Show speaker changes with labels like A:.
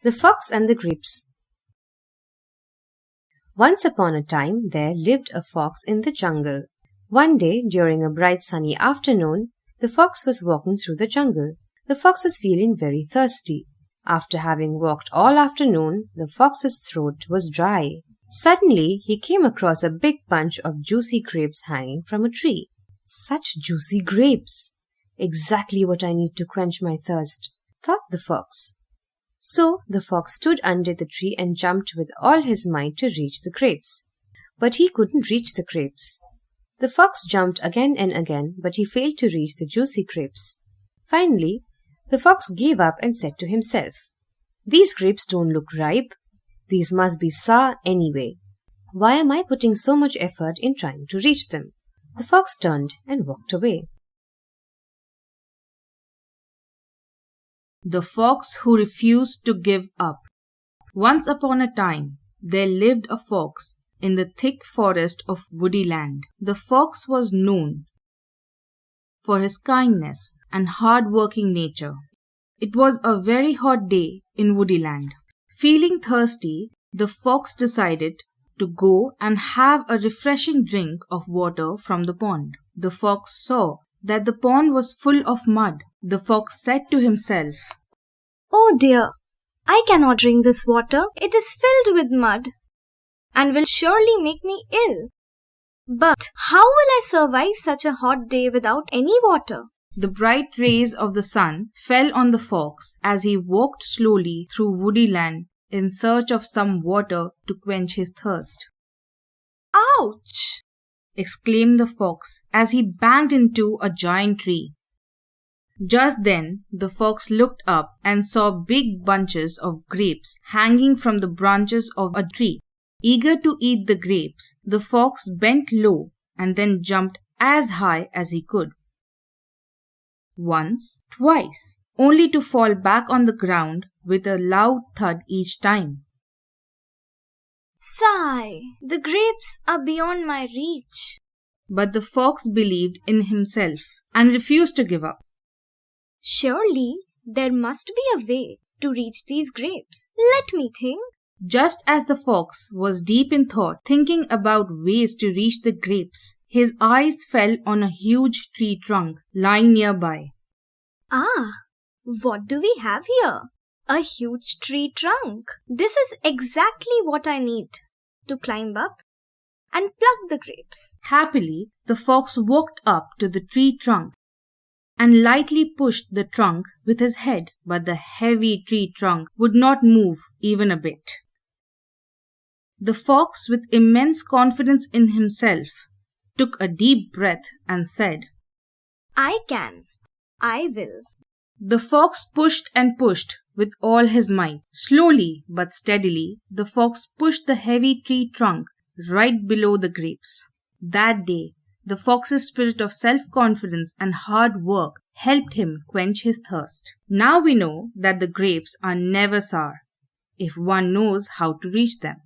A: The Fox and the Grapes. Once upon a time there lived a fox in the jungle. One day, during a bright sunny afternoon, the fox was walking through the jungle. The fox was feeling very thirsty. After having walked all afternoon, the fox's throat was dry. Suddenly, he came across a big bunch of juicy grapes hanging from a tree. Such juicy grapes! Exactly what I need to quench my thirst, thought the fox. So the fox stood under the tree and jumped with all his might to reach the grapes. But he couldn't reach the grapes. The fox jumped again and again, but he failed to reach the juicy grapes. Finally, the fox gave up and said to himself, "These grapes don't look ripe. These must be sour anyway. Why am I putting so much effort in trying to reach them?" The fox turned and walked away.
B: The Fox Who Refused to Give Up. Once upon a time, there lived a fox in the thick forest of woody land. The fox was known for his kindness and hard-working nature. It was a very hot day in woody land. Feeling thirsty, the fox decided to go and have a refreshing drink of water from the pond. The fox saw that the pond was full of mud. The fox said to himself,
C: "Oh dear, I cannot drink this water. It is filled with mud and will surely make me ill. But how will I survive such a hot day without any water?"
B: The bright rays of the sun fell on the fox as he walked slowly through woody land in search of some water to quench his thirst.
C: "Ouch!"
B: exclaimed the fox as he banged into a giant tree. Just then, the fox looked up and saw big bunches of grapes hanging from the branches of a tree. Eager to eat the grapes, the fox bent low and then jumped as high as he could. Once, twice, only to fall back on the ground with a loud thud each time.
C: Sigh, the grapes are beyond my reach.
B: But the fox believed in himself and refused to give up.
C: Surely there must be a way to reach these grapes. Let me think.
B: Just as the fox was deep in thought, thinking about ways to reach the grapes, his eyes fell on a huge tree trunk lying nearby.
C: Ah, what do we have here? A huge tree trunk. This is exactly what I need to climb up and pluck the grapes.
B: Happily, the fox walked up to the tree trunk and lightly pushed the trunk with his head, but the heavy tree trunk would not move even a bit. The fox, with immense confidence in himself, took a deep breath and said,
C: "I can. I will."
B: The fox pushed and pushed with all his might. Slowly but steadily, the fox pushed the heavy tree trunk right below the grapes. That day, the fox's spirit of self-confidence and hard work helped him quench his thirst. Now we know that the grapes are never sour if one knows how to reach them.